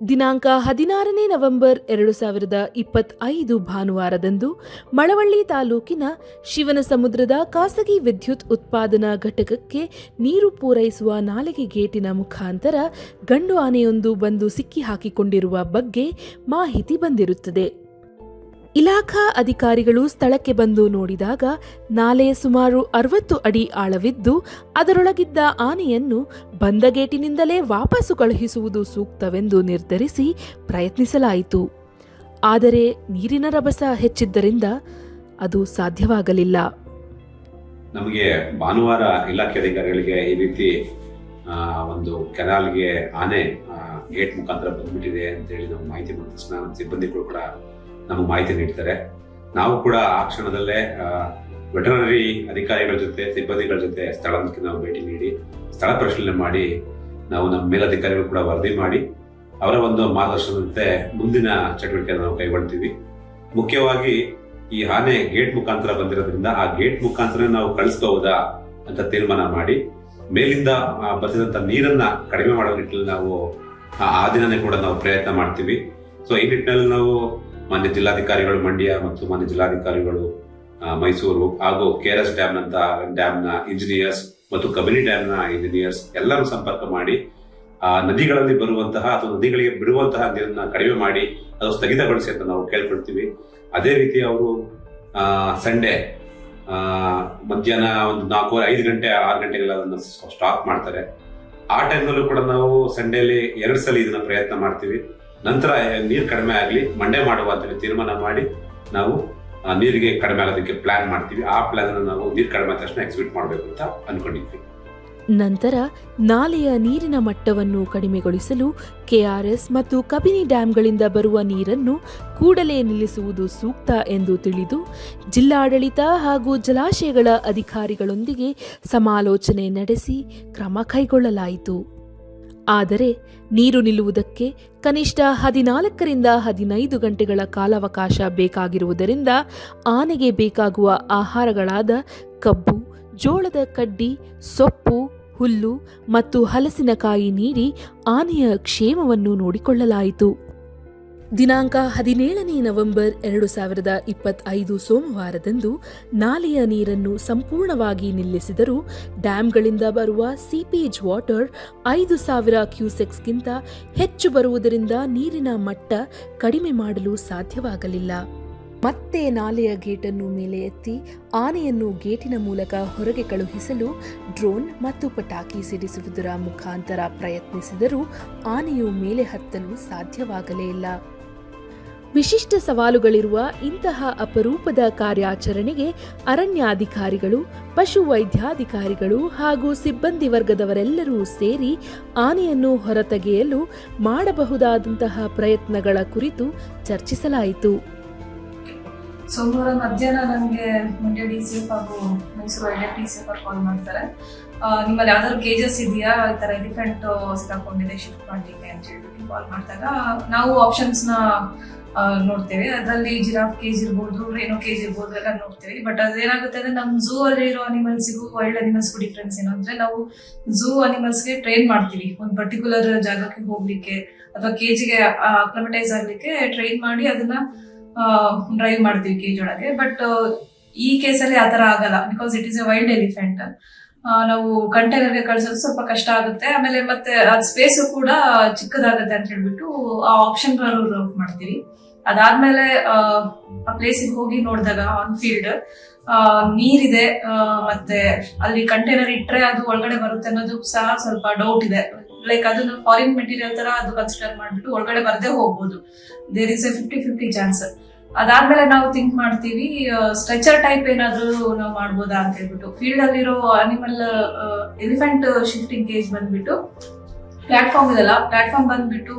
ದಿನಾಂಕ 16ನೇ ನವೆಂಬರ್ 2025 ಭಾನುವಾರದಂದು ಮಳವಳ್ಳಿ ತಾಲೂಕಿನ ಶಿವನಸಮುದ್ರದ ಖಾಸಗಿ ವಿದ್ಯುತ್ ಉತ್ಪಾದನಾ ಘಟಕಕ್ಕೆ ನೀರು ಪೂರೈಸುವ ನಾಲೆಗೆ ಗೇಟಿನ ಮುಖಾಂತರ ಗಂಡು ಆನೆಯೊಂದು ಬಂದು ಸಿಕ್ಕಿ ಹಾಕಿಕೊಂಡಿರುವ ಬಗ್ಗೆ ಮಾಹಿತಿ ಬಂದಿರುತ್ತದೆ. ಇಲಾಖಾ ಅಧಿಕಾರಿಗಳು ಸ್ಥಳಕ್ಕೆ ಬಂದು ನೋಡಿದಾಗ ನಾಲೆ ಸುಮಾರು 60 ಅಡಿ ಆಳವಿದ್ದು ಅದರೊಳಗಿದ್ದ ಆನೆಯನ್ನು ಬಂದ ಗೇಟಿನಿಂದಲೇ ವಾಪಸ್ಸು ಕಳುಹಿಸುವುದು ಸೂಕ್ತವೆಂದು ನಿರ್ಧರಿಸಿ ಪ್ರಯತ್ನಿಸಲಾಯಿತು. ಆದರೆ ನೀರಿನ ರಭಸ ಹೆಚ್ಚಿದ್ದರಿಂದ ಅದು ಸಾಧ್ಯವಾಗಲಿಲ್ಲ. ನಮಗೆ ಭಾನುವಾರ ಇಲಾಖೆ ಅಧಿಕಾರಿಗಳಿಗೆ ಈ ರೀತಿ ಒಂದು ಕೆನಾಲ್ಗೆ ಆನೆ ಗೇಟ್ ಮುಖಾಂತರ ಬಂದ್ಬಿಟ್ಟಿದೆ ಅಂತೇಳಿ ನಾವು ಮಾಹಿತಿ ಬಂದ ತಕ್ಷಣ ಸಿಬ್ಬಂದಿಗಳು ಕೂಡ ನಮಗೆ ಮಾಹಿತಿ ನೀಡ್ತಾರೆ. ನಾವು ಕೂಡ ಆ ಕ್ಷಣದಲ್ಲೇ ವೆಟರ್ನರಿ ಅಧಿಕಾರಿಗಳ ಜೊತೆ ಸಿಬ್ಬಂದಿಗಳ ಜೊತೆ ಸ್ಥಳಕ್ಕೆ ನಾವು ಭೇಟಿ ನೀಡಿ ಸ್ಥಳ ಪರಿಶೀಲನೆ ಮಾಡಿ ನಾವು ನಮ್ಮ ಮೇಲಧಿಕಾರಿಗಳು ಕೂಡ ವರದಿ ಮಾಡಿ ಅವರ ಒಂದು ಮಾರ್ಗದರ್ಶನದಂತೆ ಮುಂದಿನ ಚಟುವಟಿಕೆಯನ್ನು ನಾವು ಕೈಗೊಳ್ತೀವಿ. ಮುಖ್ಯವಾಗಿ ಈ ಆನೆ ಗೇಟ್ ಮುಖಾಂತರ ಬಂದಿರೋದ್ರಿಂದ ಆ ಗೇಟ್ ಮುಖಾಂತರ ನಾವು ಕಳಿಸ್ಬಹುದಾ ಅಂತ ತೀರ್ಮಾನ ಮಾಡಿ ಮೇಲಿಂದ ಬರ್ತಿದಂತ ನೀರನ್ನ ಕಡಿಮೆ ಮಾಡೋ ನಿಟ್ಟಿನಲ್ಲಿ ನಾವು ಆ ದಿನನೇ ಕೂಡ ನಾವು ಪ್ರಯತ್ನ ಮಾಡ್ತೀವಿ. ಸೊ ಈ ನಿಟ್ಟಿನಲ್ಲಿ ನಾವು ಮಾನ್ಯ ಜಿಲ್ಲಾಧಿಕಾರಿಗಳು ಮಂಡ್ಯ ಮತ್ತು ಮಾನ್ಯ ಜಿಲ್ಲಾಧಿಕಾರಿಗಳು ಮೈಸೂರು ಹಾಗೂ KRS ಡ್ಯಾಮ್ನ ಇಂಜಿನಿಯರ್ಸ್ ಮತ್ತು ಕಬಿನಿ ಡ್ಯಾಮ್ನ ಇಂಜಿನಿಯರ್ಸ್ ಎಲ್ಲರೂ ಸಂಪರ್ಕ ಮಾಡಿ ನದಿಗಳಲ್ಲಿ ಬರುವಂತಹ ಅಥವಾ ನದಿಗಳಿಗೆ ಬಿಡುವಂತಹ ನೀರನ್ನ ಕಡಿಮೆ ಮಾಡಿ ಅದು ಸ್ಥಗಿತಗೊಳಿಸಿ ಅಂತ ನಾವು ಕೇಳ್ಕೊಳ್ತೀವಿ. ಅದೇ ರೀತಿ ಅವರು ಸಂಡೇ ಮಧ್ಯಾಹ್ನ ಒಂದು 4-5 ಗಂಟೆ 6 ಗಂಟೆಗೆಲ್ಲ ಅದನ್ನು ಸ್ಟಾಪ್ ಮಾಡ್ತಾರೆ. ಆ ಟೈಮ್ನಲ್ಲೂ ಕೂಡ ನಾವು ಸಂಡೇಲಿ 2 ಸಲ ಇದನ್ನ ಪ್ರಯತ್ನ ಮಾಡ್ತೀವಿ. ನಂತರ ನೀರು ಕಡಿಮೆ ಆಗಲಿ ಮಂಡೇ ಮಾಡುವ ಅಂತೇಳಿ ತೀರ್ಮಾನ ಮಾಡಿ ನಾವು ನೀರಿಗೆ ಕಡಿಮೆ ಆಗೋದಕ್ಕೆ ಪ್ಲಾನ್ ಮಾಡ್ತೀವಿ. ಆ ಪ್ಲಾನ್ ಅನ್ನು ನಾವು ನೀರು ಕಡಿಮೆ ಆದ ತಕ್ಷಣ ಎಕ್ಸಿಕ್ಯೂಟ್ ಮಾಡಬೇಕು ಅಂತ ಅನ್ಕೊಂಡಿದ್ವಿ. ನಂತರ ನಾಲೆಯ ನೀರಿನ ಮಟ್ಟವನ್ನು ಕಡಿಮೆಗೊಳಿಸಲು KRS ಮತ್ತು ಕಬಿನಿ ಡ್ಯಾಂಗಳಿಂದ ಬರುವ ನೀರನ್ನು ಕೂಡಲೇ ನಿಲ್ಲಿಸುವುದು ಸೂಕ್ತ ಎಂದು ತಿಳಿದು ಜಿಲ್ಲಾಡಳಿತ ಹಾಗೂ ಜಲಾಶಯಗಳ ಅಧಿಕಾರಿಗಳೊಂದಿಗೆ ಸಮಾಲೋಚನೆ ನಡೆಸಿ ಕ್ರಮ ಕೈಗೊಳ್ಳಲಾಯಿತು. ಆದರೆ ನೀರು ನಿಲ್ಲುವುದಕ್ಕೆ ಕನಿಷ್ಠ 14ರಿಂದ 15 ಗಂಟೆಗಳ ಕಾಲಾವಕಾಶ ಬೇಕಾಗಿರುವುದರಿಂದ ಆನೆಗೆ ಬೇಕಾಗುವ ಆಹಾರಗಳಾದ ಕಬ್ಬು, ಜೋಳದ ಕಡ್ಡಿ, ಸೊಪ್ಪು, ಹುಲ್ಲು ಮತ್ತು ಹಲಸಿನಕಾಯಿ ನೀಡಿ ಆನೆಯ ಕ್ಷೇಮವನ್ನು ನೋಡಿಕೊಳ್ಳಲಾಯಿತು. ದಿನಾಂಕ 17ನೇ ನವೆಂಬರ್ 2025 ಸೋಮವಾರದಂದು ನಾಲೆಯ ನೀರನ್ನು ಸಂಪೂರ್ಣವಾಗಿ ನಿಲ್ಲಿಸಿದರೂ ಡ್ಯಾಂಗಳಿಂದ ಬರುವ ಸೀಪೇಜ್ ವಾಟರ್ 5,000 ಕ್ಯೂಸೆಕ್ಸ್ಗಿಂತ ಹೆಚ್ಚು ಬರುವುದರಿಂದ ನೀರಿನ ಮಟ್ಟ ಕಡಿಮೆ ಮಾಡಲು ಸಾಧ್ಯವಾಗಲಿಲ್ಲ. ಮತ್ತೆ ನಾಲೆಯ ಗೇಟನ್ನು ಮೇಲೆ ಎತ್ತಿ ಆನೆಯನ್ನು ಗೇಟಿನ ಮೂಲಕ ಹೊರಗೆ ಕಳುಹಿಸಲು ಡ್ರೋನ್ ಮತ್ತು ಪಟಾಕಿ ಸಿಡಿಸುವುದರ ಮುಖಾಂತರ ಪ್ರಯತ್ನಿಸಿದರೂ ಆನೆಯು ಮೇಲೆ ಹತ್ತಲು ಸಾಧ್ಯವಾಗಲೇ ಇಲ್ಲ. ವಿಶಿಷ್ಟ ಸವಾಲುಗಳಿರುವ ಇಂತಹ ಅಪರೂಪದ ಕಾರ್ಯಾಚರಣೆಗೆ ಅರಣ್ಯಾಧಿಕಾರಿಗಳು, ಪಶು ವೈದ್ಯಾಧಿಕಾರಿಗಳು ಹಾಗೂ ಸಿಬ್ಬಂದಿ ವರ್ಗದವರೆಲ್ಲರೂ ಸೇರಿ ಆನೆಯನ್ನು ಹೊರತೆಗೆಯಲು ಮಾಡಬಹುದಾದಂತಹ ಪ್ರಯತ್ನಗಳ ಕುರಿತು ಚರ್ಚಿಸಲಾಯಿತು. ಸೋಮವಾರ ಮಧ್ಯಾಹ್ನ ನನಗೆ ಮಂಡ್ಯ DCF ಹಾಗೂ ಮೈಸೂರು ವೈಲ್ಡ್ DCF ಕಾಲ್ ಮಾಡ್ತಾರೆ. ನಿಮ್ಮಲ್ಲಿ ಯಾವ್ದಾದ್ರು ಕೇಜಸ್ ಇದೆಯಾ, ಈ ಥರ ಎಲಿಫೆಂಟ್ ಸಿಕ್ಕಾಕೊಂಡಿದೆ ಶಿಫ್ಟ್ ಮಾಡಲಿಕ್ಕೆ ಅಂತ ಹೇಳ್ಬಿಟ್ಟು ಕಾಲ್ ಮಾಡಿದಾಗ ನಾವು ಆಪ್ಷನ್ಸ್ನ ನೋಡ್ತೇವೆ. ಅದರಲ್ಲಿ ಜಿರಾಫ್ ಕೇಜ್ ಇರ್ಬೋದು, ರೇನೋ ಕೇಜ್ ಇರ್ಬೋದು ಎಲ್ಲ ನೋಡ್ತೇವೆ. ಬಟ್ ಅದೇನಾಗುತ್ತೆ ಅಂದ್ರೆ ನಮ್ಮ ಝೂ ಅಲ್ಲಿ ಇರೋ ಅನಿಮಲ್ಸಿಗೂ ವೈಲ್ಡ್ ಅನಿಮಲ್ಸ್ಗೂ ಡಿಫ್ರೆನ್ಸ್ ಏನು ಅಂದ್ರೆ ನಾವು ಝೂ ಅನಿಮಲ್ಸ್ಗೆ ಟ್ರೈನ್ ಮಾಡ್ತೀವಿ ಒಂದು ಪರ್ಟಿಕ್ಯುಲರ್ ಜಾಗಕ್ಕೆ ಹೋಗ್ಲಿಕ್ಕೆ ಅಥವಾ ಕೇಜಿಗೆ ಅಕ್ಲಮಟೈಸ್ ಆಗ್ಲಿಕ್ಕೆ ಟ್ರೈನ್ ಮಾಡಿ ಅದನ್ನ ಡ್ರೈವ್ ಮಾಡ್ತೀವಿ ಕೇಜ್ ಒಳಗೆ. ಬಟ್ ಈ ಕೇಸಲ್ಲಿ ಆ ತರ ಆಗಲ್ಲ, because it is A wild elephant. ನಾವು ಕಂಟೈನರ್ಗೆ ಕಳ್ಸೋದು ಸ್ವಲ್ಪ ಕಷ್ಟ ಆಗುತ್ತೆ. ಆಮೇಲೆ ಮತ್ತೆ ಅದ್ ಸ್ಪೇಸು ಕೂಡ ಚಿಕ್ಕದಾಗುತ್ತೆ ಅಂತ ಹೇಳ್ಬಿಟ್ಟು ಆ ಆಪ್ಷನ್ ಔಟ್ ಮಾಡ್ತೀವಿ. ಅದಾದ್ಮೇಲೆ ಆ ಪ್ಲೇಸಿಗೆ ಹೋಗಿ ನೋಡಿದಾಗ ಆನ್ ಫೀಲ್ಡ್ ನೀರಿದೆ, ಮತ್ತೆ ಅಲ್ಲಿ ಕಂಟೈನರ್ ಇಟ್ರೆ ಅದು ಒಳಗಡೆ ಬರುತ್ತೆ ಅನ್ನೋದು ಸಹ ಸ್ವಲ್ಪ ಡೌಟ್ ಇದೆ. ಲೈಕ್ ಅದನ್ನು ಫಾರಿನ್ ಮೆಟೀರಿಯಲ್ ತರ ಅದು ಕನ್ಸಿಡರ್ ಮಾಡ್ಬಿಟ್ಟು ಒಳಗಡೆ ಬರದೇ ಹೋಗ್ಬೋದು. There is a 50-50 chance. ಅದಾದ್ಮೇಲೆ ನಾವು ಥಿಂಕ್ ಮಾಡ್ತೀವಿ ಸ್ಟ್ರೆಚರ್ ಟೈಪ್ ಏನಾದ್ರು ನಾವು ಮಾಡ್ಬೋದಾ ಅಂತ ಹೇಳ್ಬಿಟ್ಟು. ಫೀಲ್ಡ್ ಅಲ್ಲಿರೋ ಅನಿಮಲ್ ಎಲಿಫೆಂಟ್ ಶಿಫ್ಟಿಂಗ್ ಕೇಜ್ ಬಂದ್ಬಿಟ್ಟು ಪ್ಲಾಟ್ಫಾರ್ಮ್ ಇದೆಲ್ಲ, ಪ್ಲಾಟ್ಫಾರ್ಮ್ ಬಂದ್ಬಿಟ್ಟು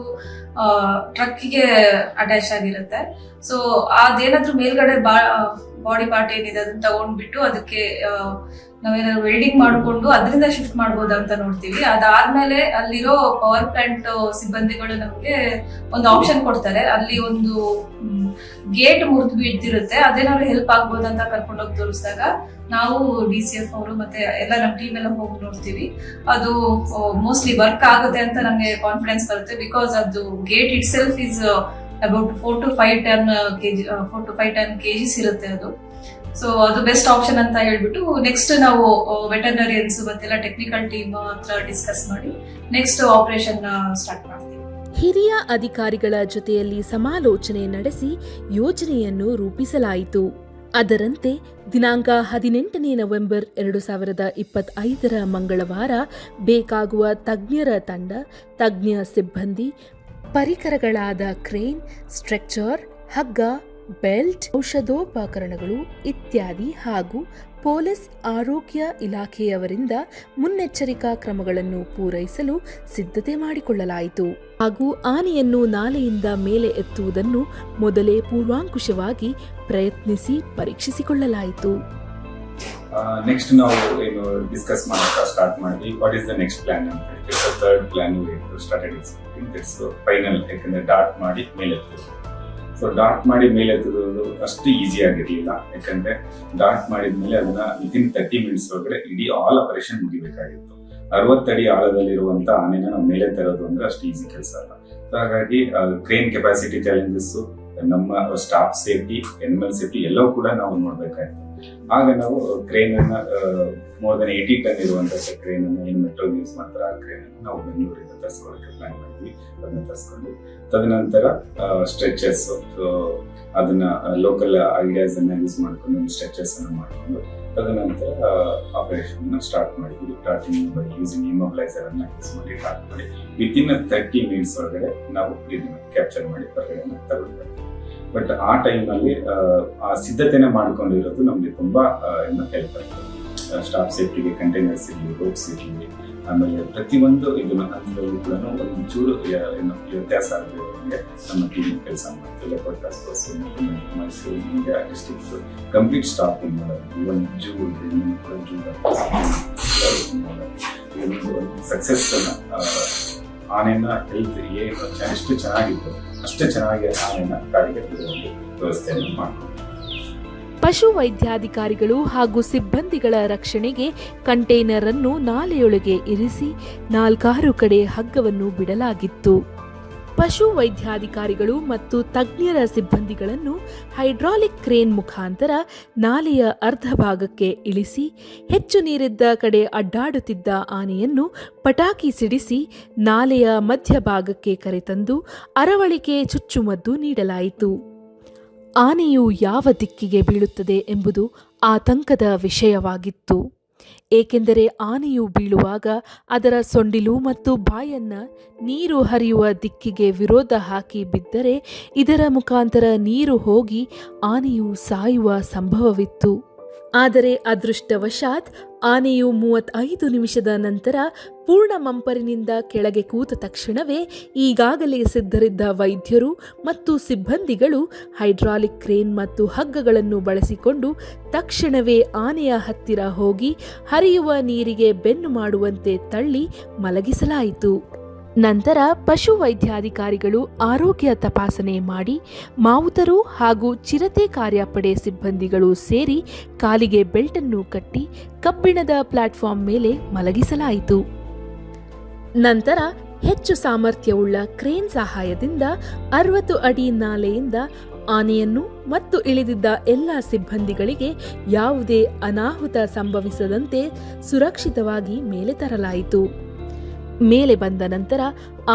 ಟ್ರಕ್ಕಿಗೆ ಅಟ್ಯಾಚ್ ಆಗಿರುತ್ತೆ. ಸೊ ಅದೇನಾದ್ರೂ ಮೇಲ್ಗಡೆ ಬಾಡಿ ಪಾರ್ಟ್ ಏನಿದೆ ಅದನ್ನ ತಗೊಂಡ್ಬಿಟ್ಟು ಅದಕ್ಕೆ ನಾವೇನಾದ್ರು ವೆಲ್ಡಿಂಗ್ ಮಾಡಿಕೊಂಡು ಅದರಿಂದ ಶಿಫ್ಟ್ ಮಾಡ್ಬೋದಾ ಅಂತ ನೋಡ್ತೀವಿ. ಅದಾದ್ಮೇಲೆ ಅಲ್ಲಿರೋ ಪವರ್ ಪ್ಲಾಂಟ್ ಸಿಬ್ಬಂದಿಗಳು ನಮಗೆ ಒಂದು ಆಪ್ಷನ್ ಕೊಡ್ತಾರೆ. ಅಲ್ಲಿ ಒಂದು ಗೇಟ್ ಮುರಿದು ಬಿದ್ದಿರುತ್ತೆ, ಅದೇನಾದ್ರು ಹೆಲ್ಪ್ ಆಗ್ಬೋದು ಅಂತ ಕರ್ಕೊಂಡೋಗಿ ತೋರಿಸಿದಾಗ ನಾವು DCF ಅವರು ಮತ್ತೆ ಎಲ್ಲ ನಮ್ಮ ಟೀಮ್ ಎಲ್ಲ ಹೋಗಿ ನೋಡ್ತೀವಿ. ಅದು ಮೋಸ್ಟ್ಲಿ ವರ್ಕ್ ಆಗುತ್ತೆ ಅಂತ ನಮಗೆ ಕಾನ್ಫಿಡೆನ್ಸ್ ಬರುತ್ತೆ. ಬಿಕಾಸ್ ಅದು gate it self is about 4 to 5 ton kgs ಇರುತ್ತೆ ಅದು. ಸೊ ಅದು ಬೆಸ್ಟ್ ಆಪ್ಷನ್ ಅಂತ ಹೇಳ್ಬಿಟ್ಟು ನೆಕ್ಸ್ಟ್ ನಾವು ವೆಟರ್ನರಿಯನ್ಸ್ ಮತ್ತೆಲ್ಲ ಟೆಕ್ನಿಕಲ್ ಟೀಮ್ ಹತ್ರ ಡಿಸ್ಕಸ್ ಮಾಡಿ ನೆಕ್ಸ್ಟ್ ಆಪರೇಷನ್ ಸ್ಟಾರ್ಟ್ ಮಾಡ್ತೀವಿ. ಹಿರಿಯ ಅಧಿಕಾರಿಗಳ ಜೊತೆಯಲ್ಲಿ ಸಮಾಲೋಚನೆ ನಡೆಸಿ ಯೋಜನೆಯನ್ನು ರೂಪಿಸಲಾಯಿತು. ಅದರಂತೆ ದಿನಾಂಕ 18 ನವೆಂಬರ್ 2025 ಮಂಗಳವಾರ ಬೇಕಾಗುವ ತಜ್ಞರ ತಂಡ, ತಜ್ಞ ಸಿಬ್ಬಂದಿ, ಪರಿಕರಗಳಾದ ಕ್ರೇನ್, ಸ್ಟ್ರೆಕ್ಚರ್, ಹಗ್ಗ, ಬೆಲ್ಟ್, ಔಷಧೋಪಕರಣಗಳು ಇತ್ಯಾದಿ ಹಾಗೂ ಪೊಲೀಸ್ ಆರೋಗ್ಯ ಇಲಾಖೆಯವರಿಂದ ಮುನ್ನೆಚ್ಚರಿಕಾ ಕ್ರಮಗಳನ್ನು ಪೂರೈಸಲು ಸಿದ್ಧತೆ ಮಾಡಿಕೊಳ್ಳಲಾಯಿತು. ಹಾಗೂ ಆನೆಯನ್ನು ನಾಲೆಯಿಂದ ಮೇಲೆ ಎತ್ತುವುದನ್ನು ಮೊದಲೇ ಪೂರ್ವಾಂಕುಶವಾಗಿ ಪ್ರಯತ್ನಿಸಿ ಪರೀಕ್ಷಿಸಿಕೊಳ್ಳಲಾಯಿತು. ನೆಕ್ಸ್ಟ್ ನಾವು ಏನು ಡಿಸ್ಕಸ್ ಮಾಡಕ್ಕೆ ಸ್ಟಾರ್ಟ್ ಮಾಡಿದ್ವಿ. What is the next plan ಅಂತ ಹೇಳಿ third plan started executing. That's final. ಯಾಕಂದ್ರೆ ಡಾಟ್ ಮಾಡಿ ಮೇಲೆ ಎತ್ತುವುದು. ಸೊ ಡಾಟ್ ಮಾಡಿ ಮೇಲೆ ಎತ್ತುವುದು ಅಷ್ಟು ಈಸಿ ಆಗಿರ್ಲಿಲ್ಲ. ಯಾಕಂದ್ರೆ ಡಾಟ್ ಮಾಡಿದ್ಮೇಲೆ ಅದನ್ನ ವಿತಿನ್ 30 minutes ಒಳಗಡೆ ಇಡೀ ಆಲ್ ಆಪರೇಷನ್ ಮುಗಿಬೇಕಾಗಿತ್ತು. 60 ಅಡಿ ಆಳದಲ್ಲಿರುವಂತ ಆನೆನ ನಾವು ಮೇಲೆ ತರೋದು ಅಂದ್ರೆ ಅಷ್ಟು ಈಸಿ ಕೆಲಸ ಅಲ್ಲ. ಸೊ ಹಾಗಾಗಿ ಕ್ರೇನ್ ಕೆಪಾಸಿಟಿ ಚಾಲೆಂಜಸ್, ನಮ್ಮ ಸ್ಟಾಫ್ ಸೇಫ್ಟಿ, ಎನಿಮಲ್ ಸೇಫ್ಟಿ ಎಲ್ಲವೂ ಕೂಡ ನಾವು ನೋಡ್ಬೇಕಾಯ್ತು. ಆಗ ನಾವು ಕ್ರೇನ್ ಅನ್ನ ಮೋರ್ ದನ್ 80 ಟನ್ ಇರುವಂತಹ ಕ್ರೇನ್ ಅನ್ನ ಏನು ಮೆಟ್ರೋ ಯೂಸ್ ಮಾಡ್ತಾರೆ ಆ ಕ್ರೇನ್ ಅನ್ನು ನಾವು ಬೆಂಗಳೂರಿಂದ ತರಿಸ್ಕೊಳ್ಳೋಕೆ ಪ್ಲಾನ್ ಮಾಡಿದ್ವಿ. ಅದನ್ನ ತರಿಸ್ಕೊಂಡು ತದನಂತರ ಸ್ಟ್ರೆಚರ್ಸ್, ಅದನ್ನ ಲೋಕಲ್ ಐಡಿಯಾಸ್ ಅನ್ನ ಯೂಸ್ ಮಾಡ್ಕೊಂಡು ಸ್ಟ್ರೆಚರ್ಸ್ ಅನ್ನ ಮಾಡ್ಕೊಂಡು ತದನಂತರ ಆಪರೇಷನ್ ಸ್ಟಾರ್ಟ್ ಮಾಡಿದ್ವಿ. ಸ್ಟಾರ್ಟಿಂಗ್ ಬೈ ಯೂಸಿಂಗ್ ಇಮೊಬಿಲೈಸರ್ ಅನ್ನ ಯೂಸ್ ಮಾಡಿ ಸ್ಟಾರ್ಟ್ ಮಾಡಿ ವಿತಿನ್ 30 minutes ಒಳಗಡೆ ನಾವು ಇದನ್ನ ಕ್ಯಾಪ್ಚರ್ ಮಾಡಿ ಹೊರಗಡೆ ತಗೊಂಡ್ಬರ್ತೀವಿ. ಬಟ್ ಆ ಟೈಮ್ ಅಲ್ಲಿ ಆ ಸಿದ್ಧತೆನ ಮಾಡ್ಕೊಂಡಿರೋದು ನಮ್ಗೆ ತುಂಬಾ ಹೆಲ್ಪ್ ಆಗ್ತದೆ. ಸ್ಟಾಫ್ ಸೇಫ್ಟಿಗೆ ಕಂಟೈನರ್ಸ್ ಇರಲಿ, ರೋಪ್ಸ್ ಇರಲಿ, ಆಮೇಲೆ ಪ್ರತಿಯೊಂದು ಇದನ್ನ ಹಂತದಲ್ಲೂ ಕೂಡ ಒಂದು ಚೂರು ವ್ಯತ್ಯಾಸ ಆಗಿರೋದಂಗೆ ನಮ್ಮ ಟೀಮ್ ಕೆಲಸ ಮಾಡ್ತೀವಿ. Mysuru, India district complete staff even zoo success ಆನೆನ ಹೆಲ್ತ್ ಏನು ಎಷ್ಟು ಚೆನ್ನಾಗಿತ್ತು ಅಷ್ಟೇ ಚೆನ್ನಾಗಿ ಆನೆನ ಕಾಡಿಗೆ ವ್ಯವಸ್ಥೆಯನ್ನು ಮಾಡ್ಕೊಂಡು ಪಶು ವೈದ್ಯಾಧಿಕಾರಿಗಳು ಹಾಗೂ ಸಿಬ್ಬಂದಿಗಳ ರಕ್ಷಣೆಗೆ ಕಂಟೈನರ್ ಅನ್ನು ನಾಲೆಯೊಳಗೆ ಇರಿಸಿ 4 ಕಡೆ ಹಗ್ಗವನ್ನು ಬಿಡಲಾಗಿತ್ತು. ಪಶು ವೈದ್ಯಾಧಿಕಾರಿಗಳು ಮತ್ತು ತಜ್ಞರ ಸಿಬ್ಬಂದಿಗಳನ್ನು ಹೈಡ್ರಾಲಿಕ್ ಕ್ರೇನ್ ಮುಖಾಂತರ ನಾಲೆಯ ಅರ್ಧ ಭಾಗಕ್ಕೆ ಇಳಿಸಿ ಹೆಚ್ಚು ನೀರಿದ್ದ ಕಡೆ ಅಡ್ಡಾಡುತ್ತಿದ್ದ ಆನೆಯನ್ನು ಪಟಾಕಿ ಸಿಡಿಸಿ ನಾಲೆಯ ಮಧ್ಯಭಾಗಕ್ಕೆ ಕರೆತಂದು ಅರವಳಿಕೆ ಚುಚ್ಚುಮದ್ದು ನೀಡಲಾಯಿತು. ಆನೆಯು ಯಾವ ದಿಕ್ಕಿಗೆ ಬೀಳುತ್ತದೆ ಎಂಬುದು ಆತಂಕದ ವಿಷಯವಾಗಿತ್ತು. ಏಕೆಂದರೆ ಆನೆಯು ಬೀಳುವಾಗ ಅದರ ಸೊಂಡಿಲು ಮತ್ತು ಬಾಯನ್ನ ನೀರು ಹರಿಯುವ ದಿಕ್ಕಿಗೆ ವಿರೋಧ ಹಾಕಿ ಬಿದ್ದರೆ ಇದರ ಮುಖಾಂತರ ನೀರು ಹೋಗಿ ಆನೆಯು ಸಾಯುವ ಸಂಭವವಿತ್ತು. ಆದರೆ ಅದೃಷ್ಟವಶಾತ್ ಆನೆಯು 35 ನಿಮಿಷದ ನಂತರ ಪೂರ್ಣ ಮಂಪರಿನಿಂದ ಕೆಳಗೆ ಕೂತ ತಕ್ಷಣವೇ ಈಗಾಗಲೇ ಸಿದ್ಧರಿದ್ದ ವೈದ್ಯರು ಮತ್ತು ಸಿಬ್ಬಂದಿಗಳು ಹೈಡ್ರಾಲಿಕ್ ಕ್ರೇನ್ ಮತ್ತು ಹಗ್ಗಗಳನ್ನು ಬಳಸಿಕೊಂಡು ತಕ್ಷಣವೇ ಆನೆಯ ಹತ್ತಿರ ಹೋಗಿ ಹರಿಯುವ ನೀರಿಗೆ ಬೆನ್ನು ಮಾಡುವಂತೆ ತಳ್ಳಿ ಮಲಗಿಸಲಾಯಿತು. ನಂತರ ಪಶು ವೈದ್ಯಾಧಿಕಾರಿಗಳು ಆರೋಗ್ಯ ತಪಾಸಣೆ ಮಾಡಿ ಮಾವುತರು ಹಾಗೂ ಚಿರತೆ ಕಾರ್ಯಪಡೆ ಸಿಬ್ಬಂದಿಗಳು ಸೇರಿ ಕಾಲಿಗೆ ಬೆಲ್ಟನ್ನು ಕಟ್ಟಿ ಕಬ್ಬಿಣದ ಪ್ಲಾಟ್ಫಾರ್ಮ್ ಮೇಲೆ ಮಲಗಿಸಲಾಯಿತು. ನಂತರ ಹೆಚ್ಚು ಸಾಮರ್ಥ್ಯವುಳ್ಳ ಕ್ರೇನ್ ಸಹಾಯದಿಂದ 60 ಅಡಿ ನಾಲೆಯಿಂದ ಆನೆಯನ್ನು ಮತ್ತು ಇಳಿದಿದ್ದ ಎಲ್ಲ ಸಿಬ್ಬಂದಿಗಳಿಗೆ ಯಾವುದೇ ಅನಾಹುತ ಸಂಭವಿಸದಂತೆ ಸುರಕ್ಷಿತವಾಗಿ ಮೇಲೆ ತರಲಾಯಿತು. ಮೇಲೆ ಬಂದ ನಂತರ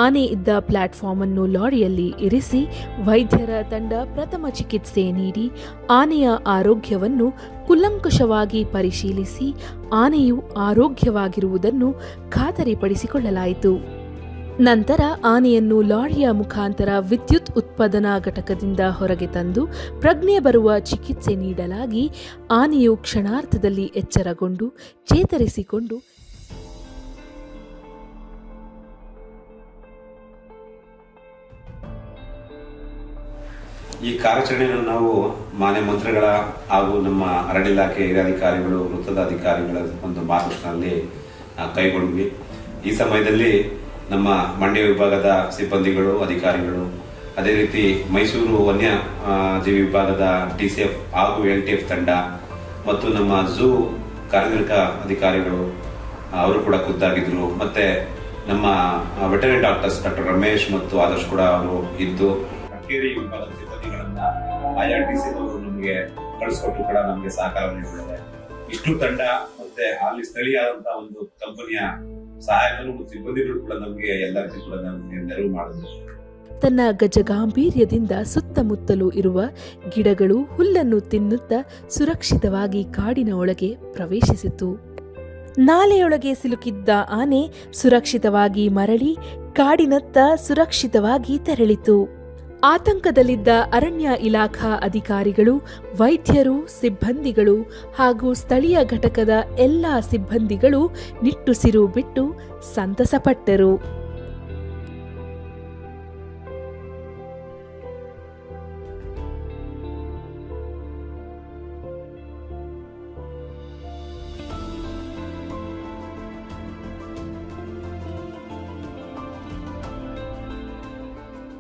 ಆನೆ ಇದ್ದ ಪ್ಲಾಟ್ಫಾರ್ಮ್ ಅನ್ನು ಲಾರಿಯಲ್ಲಿ ಇರಿಸಿ ವೈದ್ಯರ ತಂಡ ಪ್ರಥಮ ಚಿಕಿತ್ಸೆ ನೀಡಿ ಆನೆಯ ಆರೋಗ್ಯವನ್ನು ಕೂಲಂಕಷವಾಗಿ ಪರಿಶೀಲಿಸಿ ಆನೆಯು ಆರೋಗ್ಯವಾಗಿರುವುದನ್ನು ಖಾತರಿಪಡಿಸಿಕೊಳ್ಳಲಾಯಿತು. ನಂತರ ಆನೆಯನ್ನು ಲಾರಿಯ ಮುಖಾಂತರ ವಿದ್ಯುತ್ ಉತ್ಪಾದನಾ ಘಟಕದಿಂದ ಹೊರಗೆ ತಂದು ಪ್ರಜ್ಞೆ ಬರುವ ಚಿಕಿತ್ಸೆ ನೀಡಲಾಗಿ ಆನೆಯು ಕ್ಷಣಾರ್ಧದಲ್ಲಿ ಎಚ್ಚರಗೊಂಡು ಚೇತರಿಸಿಕೊಂಡು ಈ ಕಾರ್ಯಾಚರಣೆಯನ್ನು ನಾವು ಮಾನ್ಯ ಮಂತ್ರಿಗಳ ಹಾಗೂ ನಮ್ಮ ಅರಣ್ಯ ಇಲಾಖೆ ಹಿರಿಯಾಧಿಕಾರಿಗಳು ವೃತ್ತದ ಅಧಿಕಾರಿಗಳ ಒಂದು ಮಾರ್ಗದರ್ಶನದಲ್ಲಿ ಕೈಗೊಂಡ್ವಿ. ಈ ಸಮಯದಲ್ಲಿ ನಮ್ಮ ಮಂಡ್ಯ ವಿಭಾಗದ ಸಿಬ್ಬಂದಿಗಳು ಅಧಿಕಾರಿಗಳು, ಅದೇ ರೀತಿ ಮೈಸೂರು ವನ್ಯ ಜೀವಿ ವಿಭಾಗದ DCF ಹಾಗೂ LTF ತಂಡ ಮತ್ತು ನಮ್ಮ ಝೂ ಕಾರ್ಯನಿರ್ವಾಹಕ ಅಧಿಕಾರಿಗಳು ಅವರು ಕೂಡ ಖುದ್ದಾಗಿದ್ರು. ಮತ್ತೆ ನಮ್ಮ ವೆಟರ್ನರಿ ಡಾಕ್ಟರ್ಸ್ ಡಾಕ್ಟರ್ ರಮೇಶ್ ಮತ್ತು ಆದರ್ಶ್ ಕೂಡ ಅವರು ಇದ್ದು ಕಕ್ಕೇರಿ ವಿಭಾಗದ ಸಿಬ್ಬಂದಿಗಳನ್ನ IRTC ಅವರು ನಮಗೆ ಕಳಿಸ್ಕೊಟ್ಟು ಕೂಡ ನಮಗೆ ಸಹಕಾರ ನೀಡಿದ್ದಾರೆ. ಇಷ್ಟು ತಂಡ ಮತ್ತೆ ಅಲ್ಲಿ ಸ್ಥಳೀಯವಾದಂತಹ ಒಂದು ಕಂಪನಿಯ ಸಹಾಯಕರು ಮತ್ತು ಸಿಬ್ಬಂದಿಗಳು ಕೂಡ ನಮಗೆ ಎಲ್ಲ ರೀತಿ ಕೂಡ ನಮಗೆ ನೆರವು ಮಾಡಿದ್ರು. ತನ್ನ ಗಜಗಾಂಭೀರ್ಯದಿಂದ ಸುತ್ತಮುತ್ತಲೂ ಇರುವ ಗಿಡಗಳು ಹುಲ್ಲನ್ನು ತಿನ್ನುತ್ತಾ ಸುರಕ್ಷಿತವಾಗಿ ಕಾಡಿನ ಒಳಗೆ ಪ್ರವೇಶಿಸಿತು. ನಾಲೆಯೊಳಗೆ ಸಿಲುಕಿದ್ದ ಆನೆ ಸುರಕ್ಷಿತವಾಗಿ ಮರಳಿ ಕಾಡಿನತ್ತ ಸುರಕ್ಷಿತವಾಗಿ ತೆರಳಿತು. ಆತಂಕದಲ್ಲಿದ್ದ ಅರಣ್ಯ ಇಲಾಖಾ ಅಧಿಕಾರಿಗಳು, ವೈದ್ಯರು, ಸಿಬ್ಬಂದಿಗಳು ಹಾಗೂ ಸ್ಥಳೀಯ ಘಟಕದ ಎಲ್ಲ ಸಿಬ್ಬಂದಿಗಳು ನಿಟ್ಟುಸಿರು ಬಿಟ್ಟು ಸಂತಸಪಟ್ಟರು.